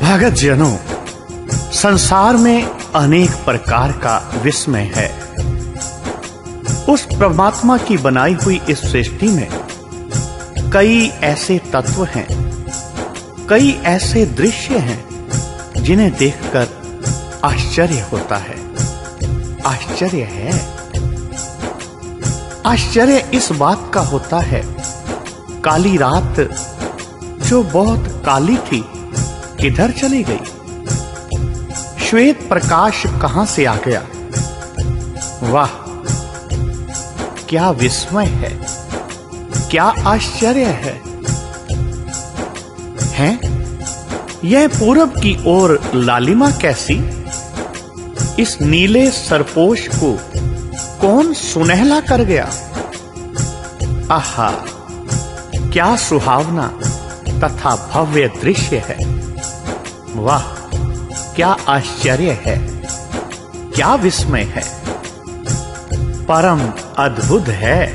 भगत जनों, संसार में अनेक प्रकार का विस्मय है। उस परमात्मा की बनाई हुई इस सृष्टि में कई ऐसे तत्व हैं, कई ऐसे दृश्य हैं जिन्हें देखकर आश्चर्य होता है। आश्चर्य है, आश्चर्य इस बात का होता है, काली रात जो बहुत काली थी किधर चली गई? श्वेत प्रकाश कहां से आ गया? वाह, क्या विस्मय है, क्या आश्चर्य है। हैं? यह पूरब की ओर लालिमा कैसी? इस नीले सरपोश को कौन सुनहला कर गया? आहा, क्या सुहावना तथा भव्य दृश्य है। वाह, क्या आश्चर्य है, क्या विस्मय है, परम अद्भुत है।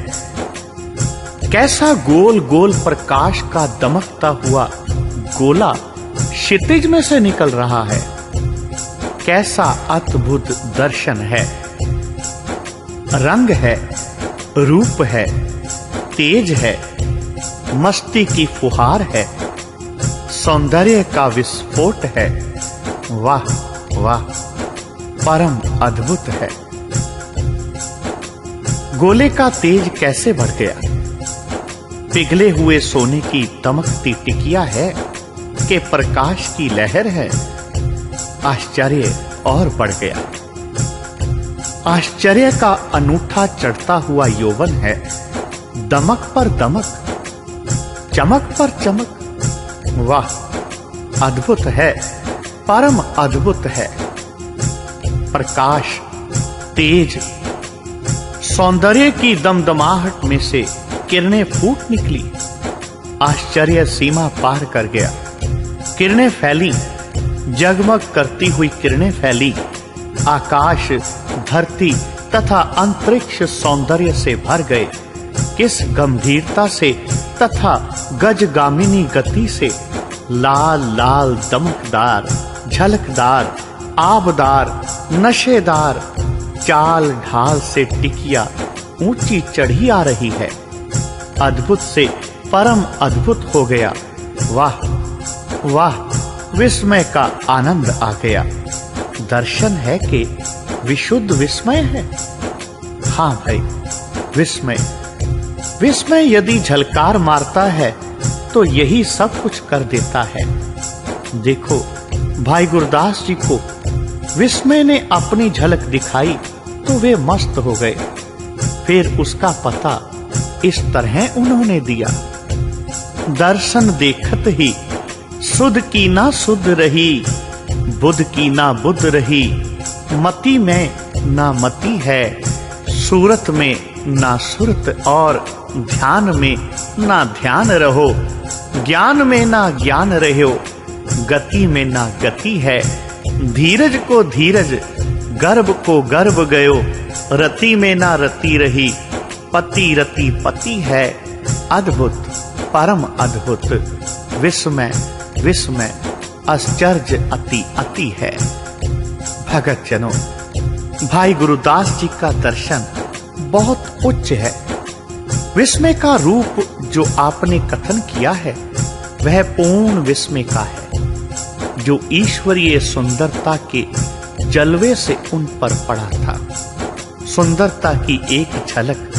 कैसा गोल गोल प्रकाश का दमकता हुआ गोला क्षितिज में से निकल रहा है। कैसा अद्भुत दर्शन है। रंग है, रूप है, तेज है, मस्ती की फुहार है, सौंदर्य का विस्फोट है। वाह वाह, परम अद्भुत है। गोले का तेज कैसे बढ़ गया? पिघले हुए सोने की दमकती टिकिया है कि प्रकाश की लहर है। आश्चर्य और बढ़ गया। आश्चर्य का अनूठा चढ़ता हुआ यौवन है। दमक पर दमक, चमक पर चमक। वाह, अद्भुत है, परम अद्भुत है। प्रकाश, तेज, सौंदर्य की दमदमाहट में से किरणें फूट निकली। आश्चर्य सीमा पार कर गया। किरणें फैली, जगमग करती हुई किरणें फैली। आकाश, धरती तथा अंतरिक्ष सौंदर्य से भर गए। किस गंभीरता से तथा गजगामिनी गति से लाल लाल दमकदार, झलकदार, आबदार, नशेदार चाल ढाल से टिकिया ऊंची चढ़ी आ रही है। अद्भुत से परम अद्भुत हो गया। वाह वाह, विस्मय का आनंद आ गया। दर्शन है कि विशुद्ध विस्मय है। हाँ भाई, विस्मय। विस्मय यदि झलकार मारता है तो यही सब कुछ कर देता है। देखो, भाई गुरदास जी को विस्मय ने अपनी झलक दिखाई तो वे मस्त हो गए। फिर उसका पता इस तरह उन्होंने दिया। दर्शन देखत ही सुध की ना सुध रही, बुध की ना बुध रही। मति में ना मति है, सूरत में ना सुरत और ध्यान में ना ध्यान रहो। ज्ञान में ना ज्ञान रहो, गति में ना गति है। धीरज को धीरज, गर्भ को गर्भ गयो। रति में ना रति रही, पति रति पति है। अद्भुत, परम अद्भुत, विस्मय विस्मय, आश्चर्य अति अति है। भगत जनों, भाई गुरुदास जी का दर्शन बहुत उच्च है। विस्मय का रूप जो आपने कथन किया है वह पूर्ण विस्मय का है, जो ईश्वरीय सुंदरता के जलवे से उन पर पड़ा था। सुंदरता की एक झलक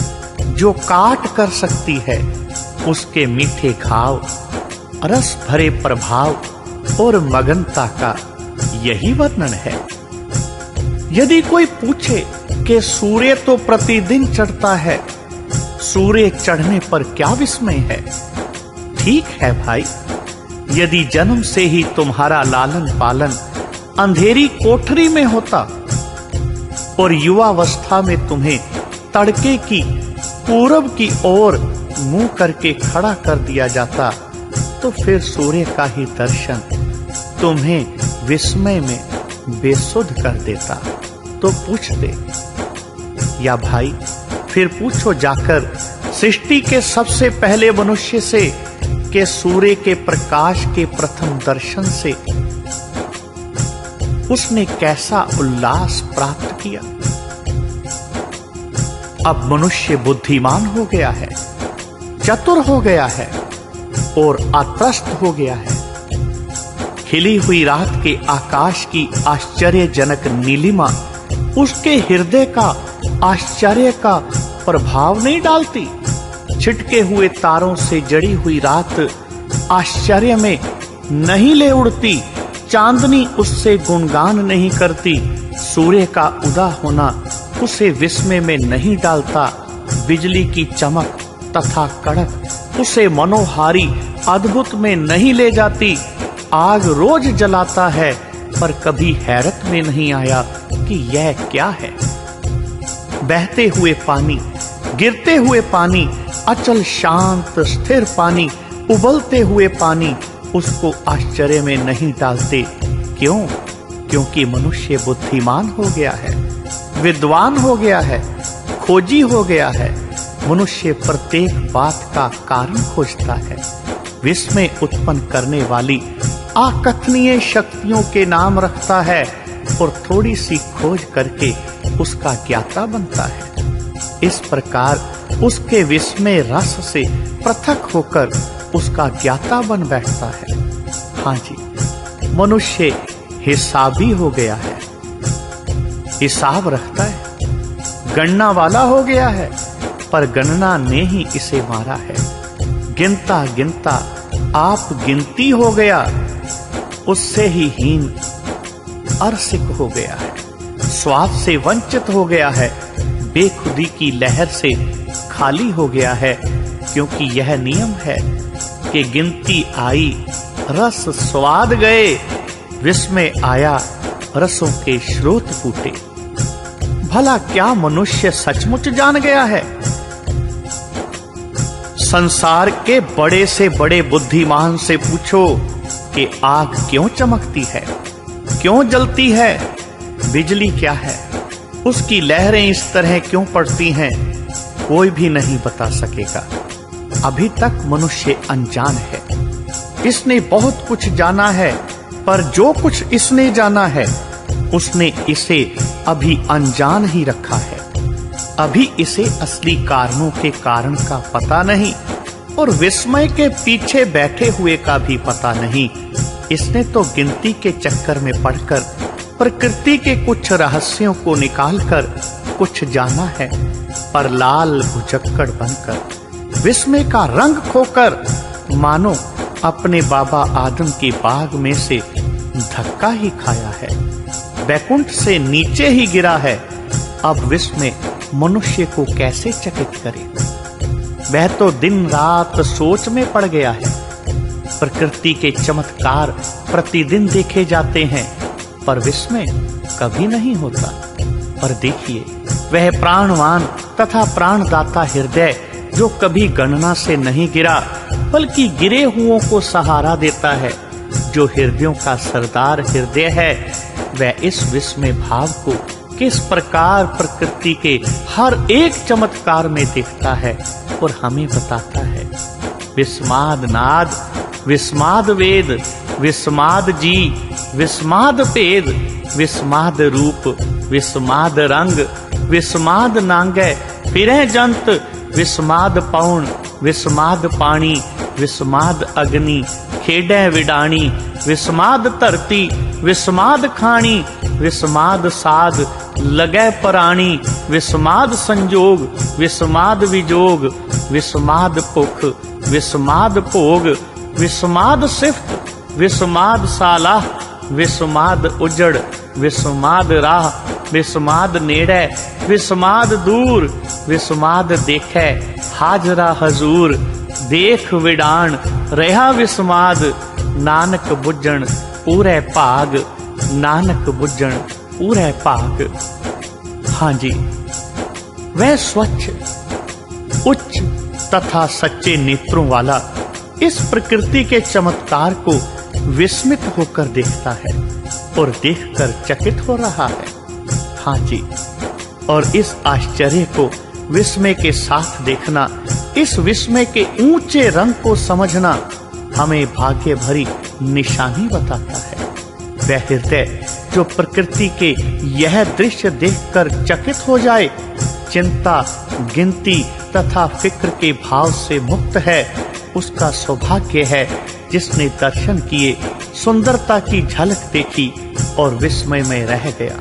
जो काट कर सकती है। उसके मीठे घाव, रस भरे प्रभाव और मगनता का यही वर्णन है। यदि कोई पूछे कि सूर्य तो प्रतिदिन चढ़ता है, सूर्य चढ़ने पर क्या विस्मय है? ठीक है भाई, यदि जन्म से ही तुम्हारा लालन पालन अंधेरी कोठरी में होता और युवावस्था में तुम्हें तड़के की पूरब की ओर मुंह करके खड़ा कर दिया जाता, तो फिर सूर्य का ही दर्शन तुम्हें विस्मय में बेसुध कर देता। तो पूछते, या भाई फिर पूछो जाकर सृष्टि के सबसे पहले मनुष्य से कि सूर्य के प्रकाश के प्रथम दर्शन से उसने कैसा उल्लास प्राप्त किया। अब मनुष्य बुद्धिमान हो गया है, चतुर हो गया है और आत्रस्त हो गया है। खिली हुई रात के आकाश की आश्चर्यजनक नीलिमा उसके हृदय का आश्चर्य का प्रभाव नहीं डालती। छिटके हुए तारों से जड़ी हुई रात आश्चर्य में नहीं ले उड़ती। चांदनी उससे गुणगान नहीं करती। सूर्य का उदय होना उसे विस्मय में नहीं डालता। बिजली की चमक तथा कड़क उसे मनोहारी अद्भुत में नहीं ले जाती। आग रोज जलाता है पर कभी हैरत में नहीं आया कि यह क्या है। बहते हुए पानी, गिरते हुए पानी, अचल शांत स्थिर पानी, उबलते हुए पानी उसको आश्चर्य में नहीं डालते। क्यों? क्योंकि मनुष्य बुद्धिमान हो गया है, विद्वान हो गया है, खोजी हो गया है। मनुष्य प्रत्येक बात का कारण खोजता है। विस्मय उत्पन्न करने वाली अकथनीय शक्तियों के नाम रखता है और थोड़ी सी खोज करके उसका ज्ञाता बनता है। इस प्रकार उसके विस्मय रस से पृथक होकर उसका ज्ञाता बन बैठता है। हाँ जी, मनुष्य हिसाबी हो गया है, हिसाब रखता है, गणना वाला हो गया है, पर गणना ने ही इसे मारा है। गिनता गिनता आप गिनती हो गया, उससे ही हीन अरसिक हो गया है। स्वाद से वंचित हो गया है, बेखुदी की लहर से खाली हो गया है। क्योंकि यह नियम है कि गिनती आई, रस स्वाद गए, विस्मय आया, रसों के स्रोत फूटे। भला क्या मनुष्य सचमुच जान गया है? संसार के बड़े से बड़े बुद्धिमान से पूछो कि आग क्यों चमकती है, क्यों जलती है, बिजली क्या है, उसकी लहरें इस तरह क्यों पड़ती हैं, कोई भी नहीं बता सकेगा। अभी तक मनुष्य अनजान है। इसने बहुत कुछ जाना है, पर जो कुछ इसने जाना है उसने इसे अभी अनजान ही रखा है। अभी इसे असली कारणों के कारण का पता नहीं और विस्मय के पीछे बैठे हुए का भी पता नहीं। इसने तो गिनती के चक्कर में पड़कर प्रकृति के कुछ रहस्यों को निकालकर कुछ जाना है, पर लाल भुजक्कड़ बनकर, विस्मय का रंग खोकर, मानो अपने बाबा आदम के बाग में से धक्का ही खाया है, बैकुंठ से नीचे ही गिरा है। अब विस्मय मनुष्य को कैसे चकित करे? वह तो दिन रात सोच में पड़ गया है। प्रकृति के चमत्कार प्रतिदिन देखे जाते हैं, पर विस्मय कभी नहीं होता। पर देखिए, वह प्राणवान तथा प्राणदाता हृदय जो कभी गणना से नहीं गिरा, बल्कि गिरे हुओं को सहारा देता है, जो हृदयों का सरदार हृदय है, वह इस विस्मय भाव को किस प्रकार प्रकृति के हर एक चमत्कार में देखता है और हमें बताता है। विस्माद नाद, विस्माद वेद, विस्माद जी, विस्माद भेद, विस्माद रूप, विस्माद रंग, विस्माद नांगे फिरे जंत, विस्माद पौन, विस्माद पानी, विस्माद अग्नि खेडे विडाणी, विस्माद धरती, विस्माद खाणी, विस्माद साध लगे पराणी, विस्माद संजोग, विस्माद विजोग, विस्माद पुख, विस्माद भोग, विस्माद सिफ्त, विस्माद सालाह, विस्माद उजड़, विस्माद राह, विस्माद नेड़े, विस्माद दूर, विस्माद देखे हाजरा हजूर, देख विडाण रहा विस्माद, नानक बुझण पूरे भाग, नानक बुझण पूरे भाग। हाँ जी, वह स्वच्छ, उच्च तथा सच्चे नेत्रों वाला इस प्रकृति के चमत्कार को विस्मित होकर देखता है और देखकर चकित हो रहा है। हाँ जी, और इस आश्चर्य को विस्मय के साथ देखना, इस विस्मय के ऊंचे रंग को समझना हमें भाग्य भरी निशानी बताता है। वह हृदय जो प्रकृति के यह दृश्य देखकर चकित हो जाए, चिंता, गिनती तथा फिक्र के भाव से मुक्त है, उसका सौभाग्य है जिसने दर्शन किए, सुंदरता की झलक देखी और विस्मय में रह गया।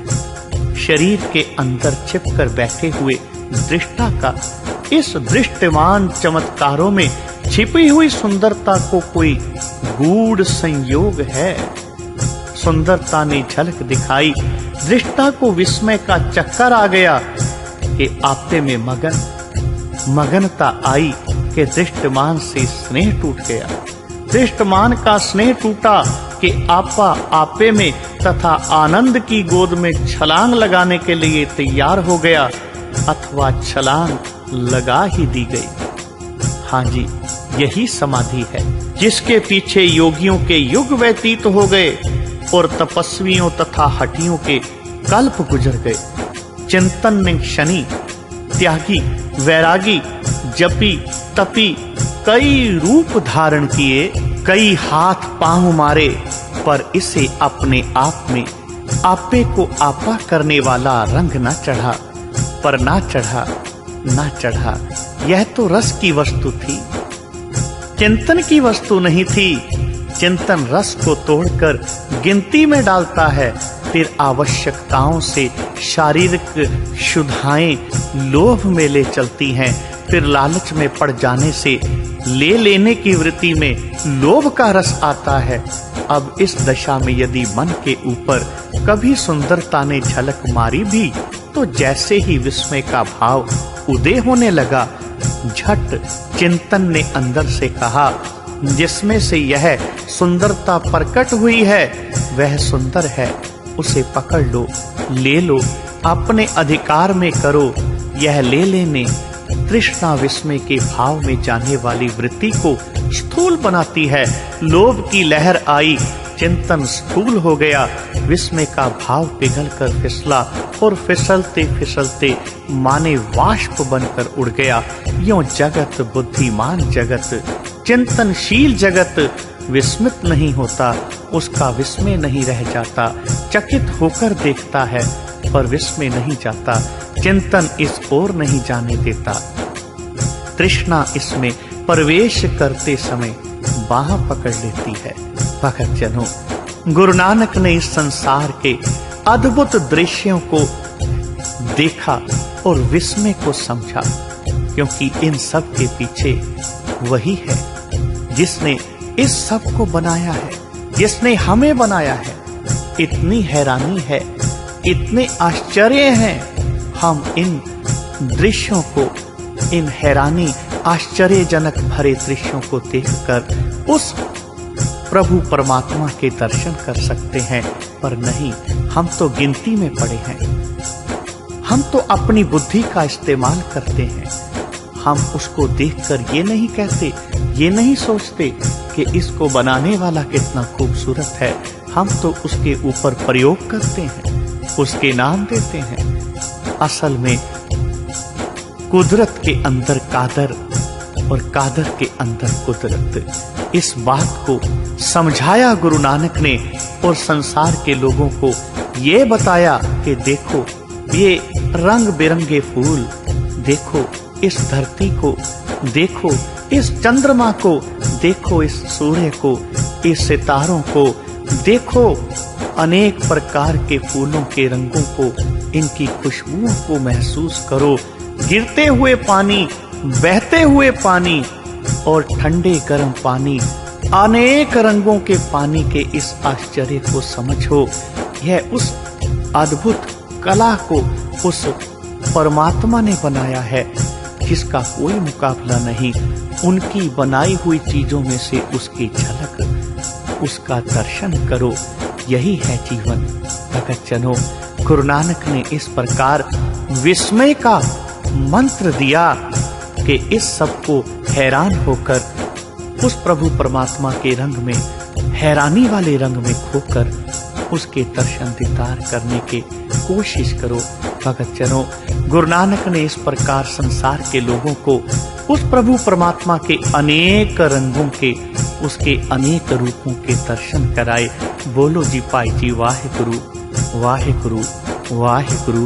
शरीर के अंदर छिपकर बैठे हुए दृष्टा का इस दृष्टिमान चमत्कारों में छिपी हुई सुंदरता को कोई गूढ़ संयोग है। सुंदरता ने झलक दिखाई, दृष्टा को विस्मय का चक्कर आ गया कि आपे में मगनता आई कि दृष्टमान से स्नेह टूट गया। दृष्टमान का स्नेह टूटा कि आपा आपे में तथा आनंद की गोद में छलांग लगाने के लिए तैयार हो गया अथवा छलांग लगा ही दी गई। हाँ जी, यही समाधि है जिसके पीछे योगियों के युग व्यतीत हो गए और तपस्वियों तथा हठियों के कल्प गुजर गए। चिंतन में शनि, त्यागी, वैरागी, जपी, तपी कई रूप धारण किए, कई हाथ पांव मारे, पर इसे अपने आप में आपे को आपा करने वाला रंग न चढ़ा। पर ना चढ़ा, यह तो रस की वस्तु थी, चिंतन की वस्तु नहीं थी। चिंतन रस को तोड़कर गिनती में डालता है, फिर आवश्यकताओं से शारीरिक शुद्धाएं लोभ में ले चलती हैं, फिर लालच में पड़ जाने से ले लेने की वृत्ति में लोभ का रस आता है। अब इस दशा में यदि मन के ऊपर कभी सुंदरता ने झलक मारी भी, तो जैसे ही विस्मय का भाव उदय होने लगा, झट चिंतन ने अंदर से कहा, जिसमें से यह सुंदरता प्रकट हुई है वह सुंदर है, उसे पकड़ लो, ले लो, अपने अधिकार में करो। यह ले लेने तृष्णा विस्मय के भाव में जाने वाली वृत्ति को स्थूल बनाती है। लोभ की लहर आई, चिंतन स्थूल हो गया, विस्मय का भाव पिघलकर फिसला और फिसलते फिसलते माने वाष्प बनकर उड़ गया। यूं जगत, बुद्धिमान जगत, चिंतनशील जगत विस्मित नहीं होता, उसका विस्मय नहीं रह जाता, चकित होकर देखता है पर विस्मय नहीं जाता, चिंतन इस ओर नहीं जाने देता। तृष्णा इसमें प्रवेश करते समय बाह पकड़ लेती है। भगत जनों, गुरु नानक ने इस संसार के अद्भुत दृश्यों को देखा और विस्मय को समझा, क्योंकि इन सब के पीछे वही है जिसने इस सब को बनाया है, जिसने हमें बनाया है। इतनी हैरानी है, इतने आश्चर्य हैं। हम इन दृश्यों को, इन हैरानी आश्चर्यजनक भरे दृश्यों को देखकर उस प्रभु परमात्मा के दर्शन कर सकते हैं, पर नहीं, हम तो गिनती में पड़े हैं। हम तो अपनी बुद्धि का इस्तेमाल करते हैं। हम उसको देखकर ये नहीं कहते, ये नहीं सोचते कि इसको बनाने वाला कितना खूबसूरत है। हम तो उसके ऊपर प्रयोग करते हैं, उसके नाम देते हैं। असल में कुदरत के अंदर कादर और कादर के अंदर कुदरत, इस बात को समझाया गुरु नानक ने और संसार के लोगों को ये बताया कि देखो ये रंग बिरंगे फूल, देखो इस धरती को, देखो इस चंद्रमा को, देखो इस सूर्य को, इस सितारों को, देखो अनेक प्रकार के फूलों के रंगों को, इनकी खुशबुओं को महसूस करो। गिरते हुए पानी, बहते हुए पानी और ठंडे गर्म पानी, अनेक रंगों के पानी के इस आश्चर्य को समझो। यह उस अद्भुत कला को उस परमात्मा ने बनाया है जिसका कोई मुकाबला नहीं। उनकी बनाई हुई चीजों में से उसकी झलक, उसका दर्शन करो। यही है जीवन। भगत जनों, गुरु नानक ने इस प्रकार विस्मय का मंत्र दिया कि इस सब को हैरान होकर उस प्रभु परमात्मा के रंग में, हैरानी वाले रंग में खोकर उसके दर्शन दीदार करने की कोशिश करो। भगत जनों, गुरु नानक ने इस प्रकार संसार के लोगों को उस प्रभु परमात्मा के अनेक रंगों के, उसके अनेक रूपों के दर्शन कराए। बोलो जी भाई जी वाहिगुरु वाहिगुरु वाहिगुरु।